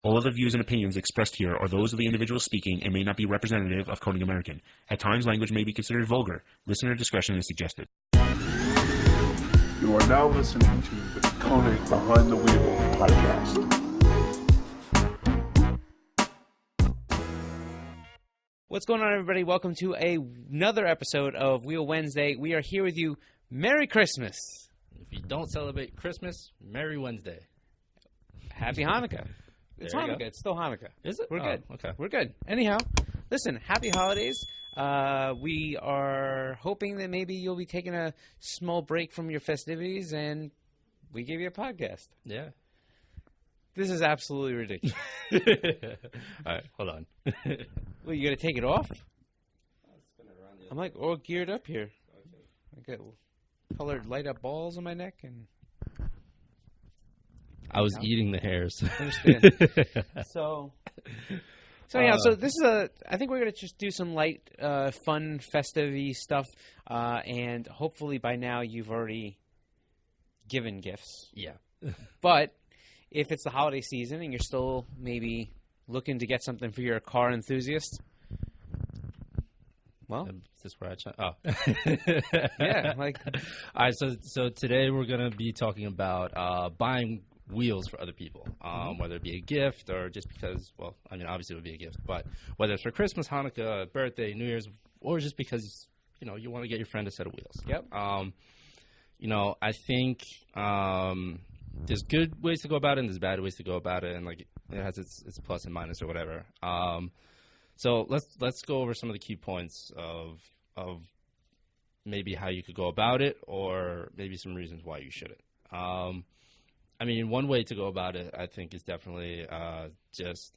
All of the views and opinions expressed here are those of the individual speaking and may not be representative of Konig American. At times, language may be considered vulgar. Listener discretion is suggested. You are now listening to the Konig Behind the Wheel podcast. What's going on, everybody? Welcome to another episode of Wheel Wednesday. We are here with you. Merry Christmas. If you don't celebrate Christmas, Merry Wednesday. Happy Hanukkah. It's There you Hanukkah. go. It's still Hanukkah. Is it? We're Oh, good. okay. We're good. Anyhow, listen, happy holidays. We are hoping that maybe you'll be taking a small break from your festivities, and we give you a podcast. Yeah. This is absolutely ridiculous. All right, hold on. Well, you got to take it off? I'm like all geared up here. I got colored light up balls on my neck, and I was eating the hairs. I understand. So yeah. So this is I think we're gonna just do some light, fun, festive-y stuff, and hopefully by now you've already given gifts. Yeah. But if it's the holiday season and you're still maybe looking to get something for your car enthusiast, well, Is this where I yeah, like All right, so today we're going to be talking about buying wheels for other people, whether it be a gift or just because, well, I mean, obviously it would be a gift, but whether it's for Christmas, Hanukkah, birthday, New Year's, or just because, you want to get your friend a set of wheels. Yep. I think there's good ways to go about it and there's bad ways to go about it, and like it has its plus and minus or whatever. So let's go over some of the key points of maybe how you could go about it, or maybe some reasons why you shouldn't. I mean, one way to go about it, I think, is definitely just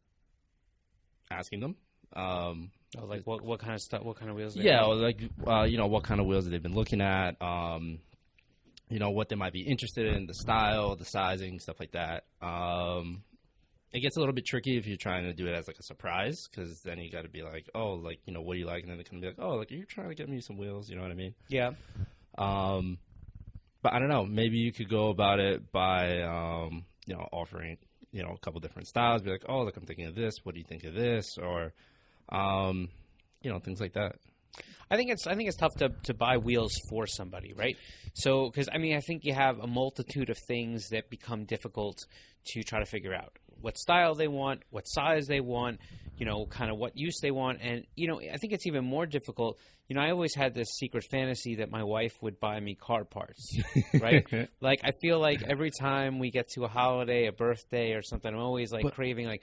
asking them. like what kind of stuff? What kind of wheels? Yeah, or like what kind of wheels they've been looking at. What they might be interested in, the style, the sizing, stuff like that. It gets a little bit tricky if you're trying to do it as like a surprise, because then you got to be like, oh, like, what do you like? And then they can be like, oh, like, are you trying to get me some wheels? You know what I mean? Yeah. But I don't know. Maybe you could go about it by, offering, a couple different styles. Be like, oh, look, I'm thinking of this. What do you think of this? Or, things like that. I think it's tough to buy wheels for somebody, right? So, because I think you have a multitude of things that become difficult to try to figure out. What style they want, what size they want, kind of what use they want. And, I think it's even more difficult. I always had this secret fantasy that my wife would buy me car parts, right? Like, I feel like every time we get to a holiday, a birthday or something, I'm always like craving, like,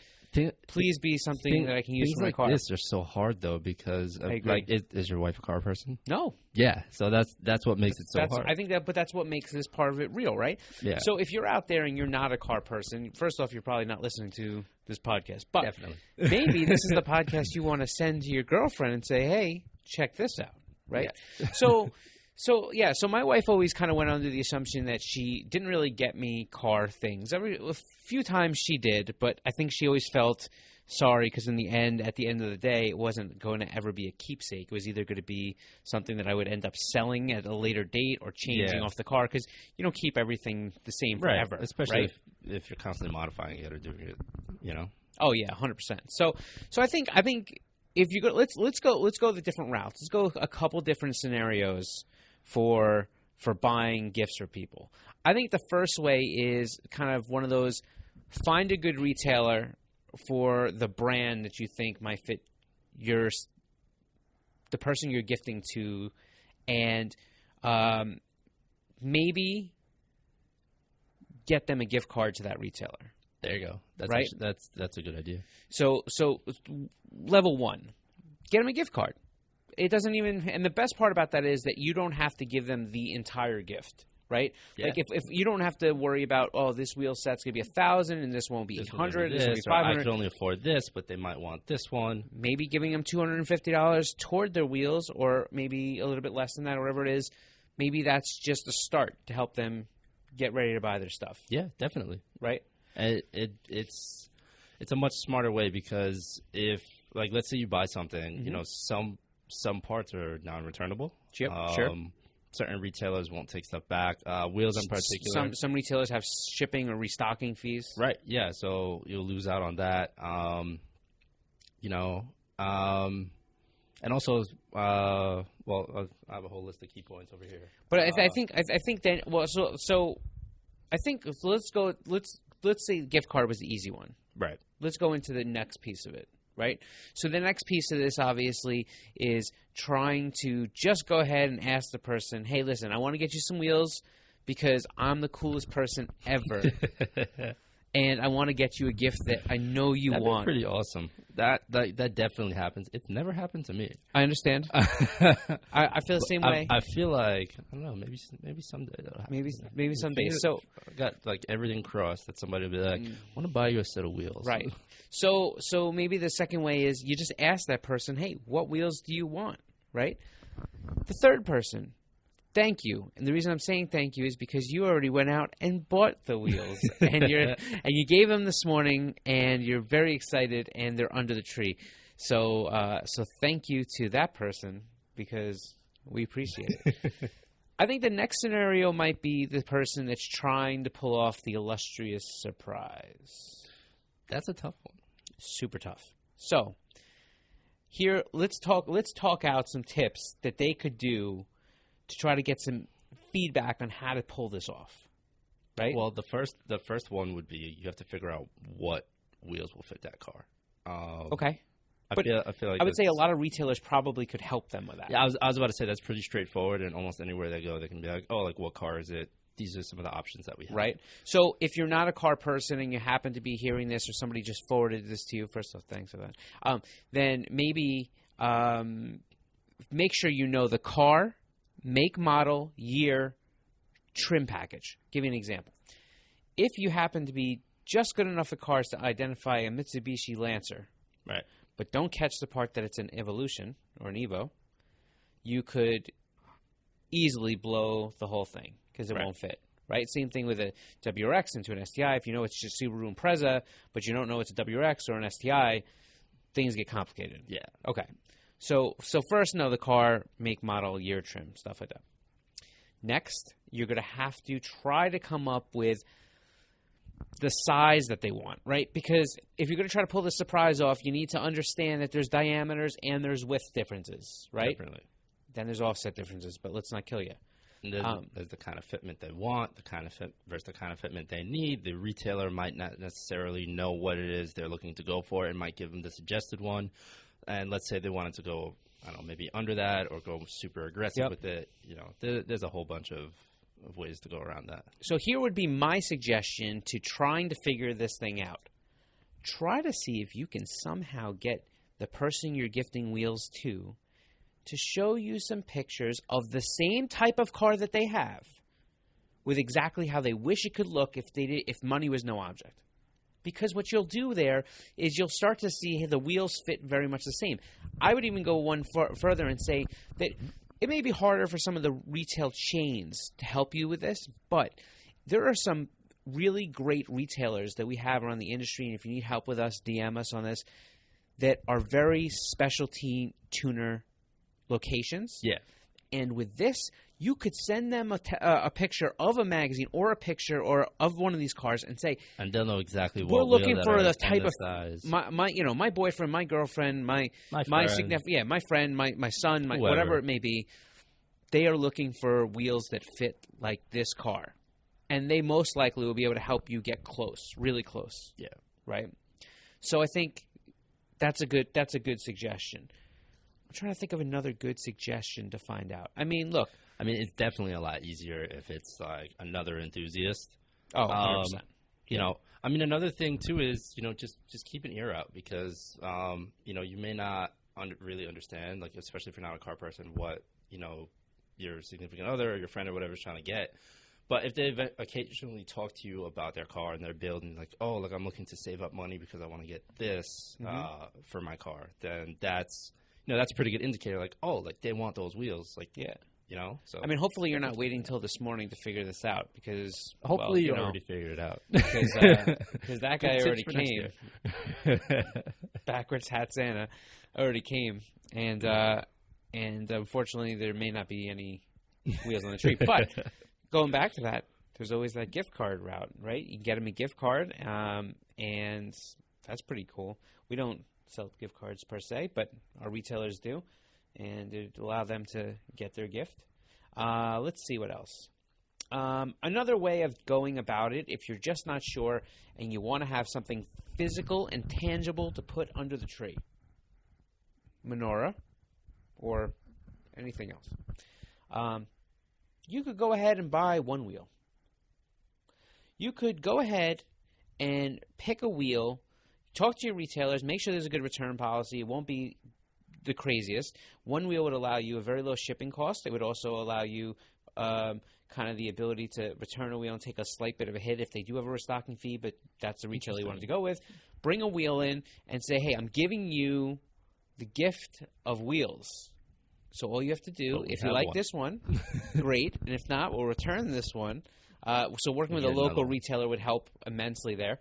please be something that I can use for my car. Things like this are so hard, though, because, is your wife a car person? No. Yeah, so that's what makes it so hard. I think but that's what makes this part of it real, right? Yeah. So if you're out there and you're not a car person, first off, you're probably not listening to this podcast. But Definitely. Maybe this is the podcast you want to send to your girlfriend and say, hey, check this out, right? Yeah. So my wife always kind of went under the assumption that she didn't really get me car things. A few times she did, but I think she always felt sorry because at the end of the day, it wasn't going to ever be a keepsake. It was either going to be something that I would end up selling at a later date or changing off the car, because you don't keep everything the same forever. Right. Especially if you're constantly modifying it or doing it, Oh yeah, 100%. So I think if you go, let's go the different routes. Let's go a couple different scenarios for buying gifts for people. I think the first way is kind of one of those: find a good retailer for the brand that you think might fit the person you're gifting to, and maybe get them a gift card to that retailer. There you go. That's right. That's a good idea. So level one, get them a gift card. It doesn't even, and the best part about that is that you don't have to give them the entire gift, right? Yeah. Like if you don't have to worry about, oh, this wheel set's gonna be 1,000 and this won't be 800, this will be 500. I could only afford this, but they might want this one. Maybe giving them $250 toward their wheels, or maybe a little bit less than that, or whatever it is. Maybe that's just a start to help them get ready to buy their stuff. Yeah, definitely. Right. It's a much smarter way, because if, like, let's say you buy something, some parts are non-returnable. Yep, sure. certain retailers won't take stuff back. Wheels in particular. Some retailers have shipping or restocking fees. Right. Yeah. So you'll lose out on that. And also, I have a whole list of key points over here. But I think then I think let's say gift card was the easy one. Right. Let's go into the next piece of it. Right. So the next piece of this obviously is trying to just go ahead and ask the person, hey, listen, I want to get you some wheels because I'm the coolest person ever. And I want to get you a gift that I know you That'd want. Be pretty awesome. That definitely happens. It's never happened to me. I understand. I feel the same way. I feel like I don't know. Maybe someday that'll happen. Maybe someday. So I got like everything crossed that somebody will be like, I want to buy you a set of wheels. Right. So maybe the second way is you just ask that person, hey, what wheels do you want? Right. The third person. Thank you. And the reason I'm saying thank you is because you already went out and bought the wheels and you gave them this morning and you're very excited and they're under the tree. So thank you to that person because we appreciate it. I think the next scenario might be the person that's trying to pull off the illustrious surprise. That's a tough one. Super tough. So here, let's talk out some tips that they could do to try to get some feedback on how to pull this off, right? Well, the first one would be you have to figure out what wheels will fit that car. Okay. I feel like I would say a lot of retailers probably could help them with that. Yeah, I was about to say that's pretty straightforward, and almost anywhere they go, they can be like, oh, like what car is it? These are some of the options that we have. Right. So if you're not a car person and you happen to be hearing this or somebody just forwarded this to you, first off, thanks for that, then maybe make sure you know the car, make, model, year, trim package. Give you an example. If you happen to be just good enough at cars to identify a Mitsubishi Lancer, right, but don't catch the part that it's an Evolution or an Evo, you could easily blow the whole thing because it won't fit. Right? Same thing with a WRX into an STI. If you know it's just Subaru Impreza, but you don't know it's a WRX or an STI, things get complicated. Yeah. Okay. So first know the car, make, model, year, trim, stuff like that. Next, you're going to have to try to come up with the size that they want, right? Because if you're going to try to pull the surprise off, you need to understand that there's diameters and there's width differences, right? Definitely. Then there's offset differences, but let's not kill you. And there's the kind of fitment they want, the kind of fit versus the kind of fitment they need. The retailer might not necessarily know what it is they're looking to go for. It might give them the suggested one. And let's say they wanted to go, I don't know, maybe under that or go super aggressive with it. You know, there's a whole bunch of ways to go around that. So here would be my suggestion to trying to figure this thing out. Try to see if you can somehow get the person you're gifting wheels to show you some pictures of the same type of car that they have with exactly how they wish it could look if money was no object. Because what you'll do there is you'll start to see the wheels fit very much the same. I would even go one further and say that it may be harder for some of the retail chains to help you with this, but there are some really great retailers that we have around the industry, and if you need help with us, DM us on this, that are very specialty tuner locations. Yeah. And with this, you could send them a picture of a magazine or a picture or of one of these cars and say, and they'll know exactly what we're looking wheel for that the are type and of the size. my boyfriend, my girlfriend, my significant, my friend, my son, whatever it may be. They are looking for wheels that fit like this car, and they most likely will be able to help you get close, really close. Yeah. Right. So I think that's a good suggestion. I'm trying to think of another good suggestion to find out. I mean, look. I mean, it's definitely a lot easier if it's like another enthusiast. Oh, 100%. You know, I mean, another thing too is, you know, just keep an ear out because, you know, you may not really understand, like, especially if you're not a car person, what, you know, your significant other or your friend or whatever is trying to get. But if they've occasionally talked to you about their car and they're building like, oh, like I'm looking to save up money because I want to get this for my car, then that's, you know, that's a pretty good indicator. Like, oh, like they want those wheels. Like, yeah. You know, so I mean, hopefully you're not waiting until this morning to figure this out because hopefully you already figured it out because that guy already came. Backwards hat Santa already came, and unfortunately there may not be any wheels on the tree. But going back to that, there's always that gift card route, right? You can get them a gift card, and that's pretty cool. We don't sell gift cards per se, but our retailers do, and it allow them to get their gift. Let's see what else. Another way of going about it, if you're just not sure and you want to have something physical and tangible to put under the tree, menorah or anything else, you could go ahead and buy one wheel. You could go ahead and pick a wheel, talk to your retailers, make sure there's a good return policy. It won't be the craziest. One wheel would allow you a very low shipping cost. It would also allow you kind of the ability to return a wheel and take a slight bit of a hit if they do have a restocking fee, but that's the retailer you wanted to go with. Bring a wheel in and say, hey, I'm giving you the gift of wheels. So all you have to do, if you like this one, great. And if not, we'll return this one. So working with a local retailer would help immensely there.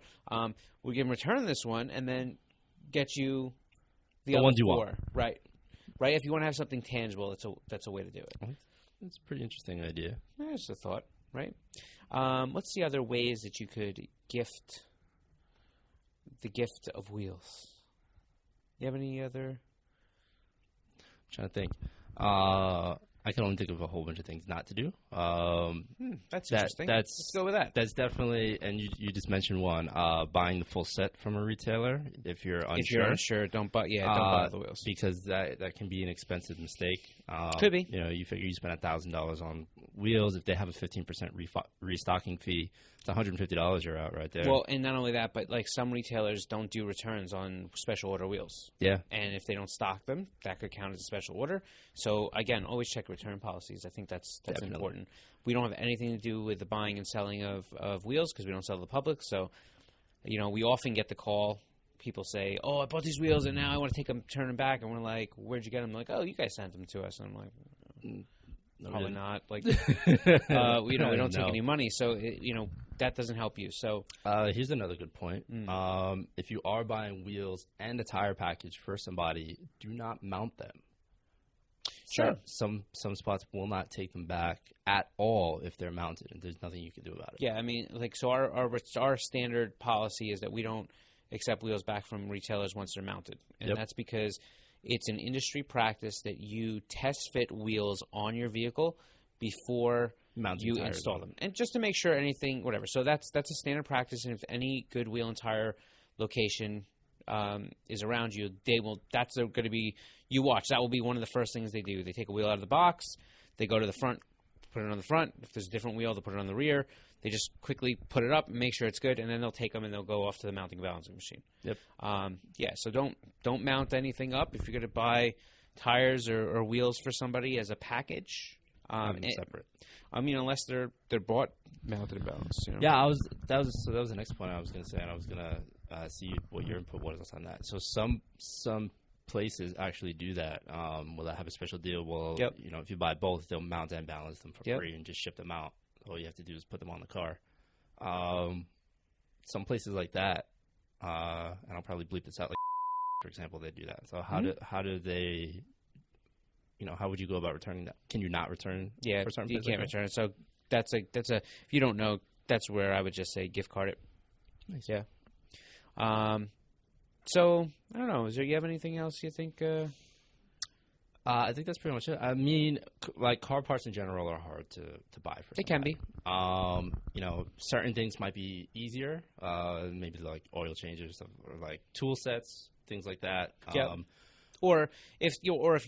We can return this one and then get you the other ones you four. want. Right. If you want to have something tangible, that's a way to do it. That's a pretty interesting idea. There's a thought, right? Let's see other ways that you could gift the gift of wheels. You have any other? I'm trying to think. I can only think of a whole bunch of things not to do. That's interesting. Let's go with that. That's definitely, and you just mentioned one, buying the full set from a retailer if you're unsure. If you're unsure, don't buy the wheels. Because that can be an expensive mistake. Could be. You figure you spend $1,000 on wheels. If they have a 15% restocking fee, it's $150 you're out right there. Well, and not only that, but like some retailers don't do returns on special order wheels. Yeah. And if they don't stock them, that could count as a special order. So again, always check return policies. I think that's important. We don't have anything to do with the buying and selling of wheels because we don't sell to the public. So, we often get the call. People say, "Oh, I bought these wheels and now I want to take them, turn them back." And we're like, "Where'd you get them?" I'm like, "Oh, you guys sent them to us." And I'm like, "Probably not." Like, we don't take any money, so that doesn't help you. So here's another good point. If you are buying wheels and a tire package for somebody, do not mount them. Sure. Some spots will not take them back at all if they're mounted, and there's nothing you can do about it. Yeah, I mean, so our standard policy is that we don't accept wheels back from retailers once they're mounted, and that's because it's an industry practice that you test fit wheels on your vehicle before you install them, and just to make sure anything, whatever. So that's a standard practice, and if any good wheel and tire location is around you, they will. That's going to be. You watch. That will be one of the first things they do. They take a wheel out of the box. They go to the front, put it on the front. If there's a different wheel, they'll put it on the rear. They just quickly put it up and make sure it's good, and then they'll take them and they'll go off to the mounting balancing machine. Yep. So don't mount anything up if you're going to buy tires or wheels for somebody as a package. Separate. I mean, unless they're bought mounted and balanced. Yeah, that was the next point I was going to say, and I was going to see what your input was on that. So some places actually do that. Will that have a special deal? Well, if you buy both, they'll mount and balance them for free and just ship them out. All you have to do is put them on the car. Some places like that, and I'll probably bleep this out. Like, for example, they do that. So how do they? How would you go about returning that? Can you not return? Yeah, for certain you can't return it. So that's a. If you don't know, that's where I would just say gift card it. Nice. Yeah. So I don't know. You have anything else you think? I think that's pretty much it. I mean, like car parts in general are hard to buy for. They can be. Certain things might be easier. Maybe like oil changes or like tool sets, things like that. Yeah. Or if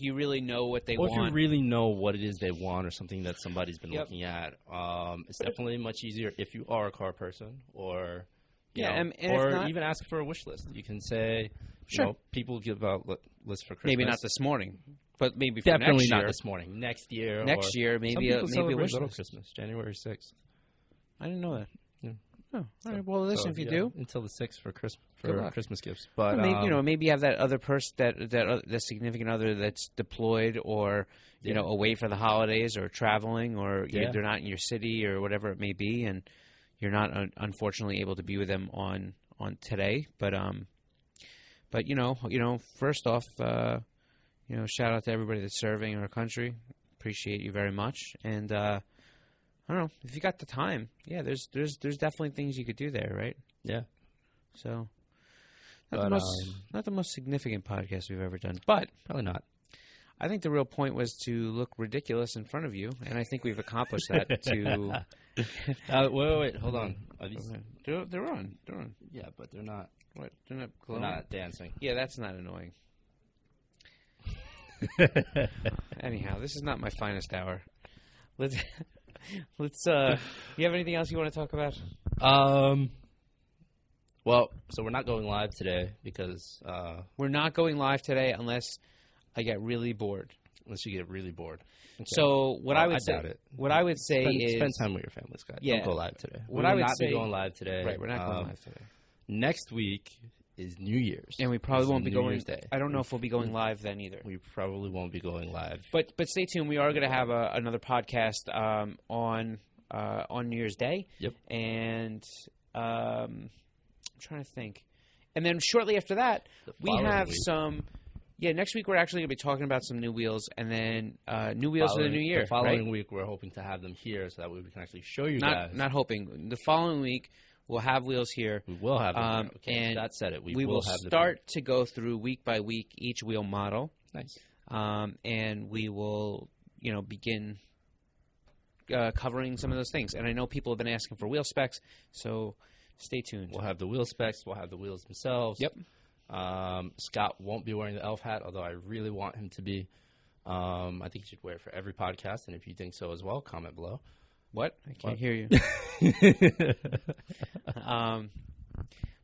you really know what they want. Or if you really know what it is they want or something that somebody's been looking at, it's definitely much easier if you are a car person or. And or not, even ask for a wish list. You can say, people give out lists for Christmas. Maybe not this morning, but maybe for definitely next year. not this morning. Next year, maybe a wish list. Christmas, January 6th. I didn't know that. Yeah. Oh, all right. Well, listen, if you do until the 6th for Christmas gifts, but maybe you have that other person that significant other that's deployed or away for the holidays or traveling or they're not in your city or whatever it may be, and you're not unfortunately able to be with them on today. But first off, shout out to everybody that's serving our country. appreciate you very much. And I don't know if you got the time. Yeah, there's definitely things you could do there, right? Yeah. So not the most significant podcast we've ever done, but Probably not. I think the real point was to look ridiculous in front of you, and I think we've accomplished that. Wait, hold on. Are these... They're on. Yeah, but they're not. What? They're not They're glowing? not dancing. Yeah, that's not annoying. Anyhow, this is not my finest hour. Let's. You have anything else you want to talk about? Well, so we're not going live today because We're not going live today unless I get really bored. unless you get really bored. Okay. So what I would say, doubt it. what I would say spend is time with your family, Scott. Yeah. Don't go live today. What We I will would not say- be going live today. right. We're not going live today, Next week is New Year's, and we probably It's won't be New going. Year's Day. I don't know if we'll be going live then either. We probably won't be going live. But stay tuned. We are going to have another podcast on New Year's Day. Yep. And I'm trying to think. And then shortly after that, we following have week. some. Yeah, next week we're actually going to be talking about some new wheels, and then new wheels for the new year. The following right? week, we're hoping to have them here so that way we can actually show you guys. Not hoping. The following week we'll have wheels here. We will have them here. Okay, and that said it. We will have them start to go through week by week each wheel model. here. Nice. And we will, begin covering some of those things. And I know people have been asking for wheel specs, so stay tuned. We'll have the wheel specs. We'll have the wheels themselves. Yep. Scott won't be wearing the elf hat, although I really want him to be. I think he should wear it for every podcast, and if you think so as well, comment below. What? I can't What? hear you.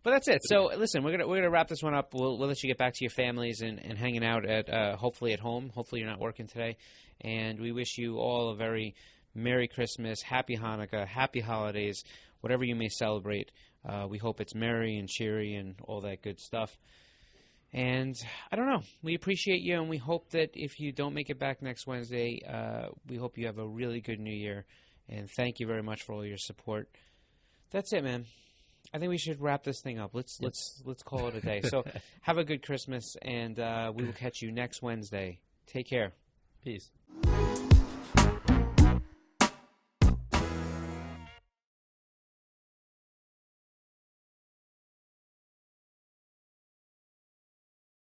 But that's it. So listen, we're gonna wrap this one up. We'll let you get back to your families and hanging out at hopefully at home. Hopefully you're not working today. And we wish you all a very Merry Christmas, Happy Hanukkah, Happy Holidays, whatever you may celebrate. We hope it's merry and cheery and all that good stuff. And I don't know. We appreciate you, and we hope that if you don't make it back next Wednesday, we hope you have a really good New Year. And thank you very much for all your support. That's it, man. I think we should wrap this thing up. Let's call it a day. So have a good Christmas, and we will catch you next Wednesday. Take care. Peace.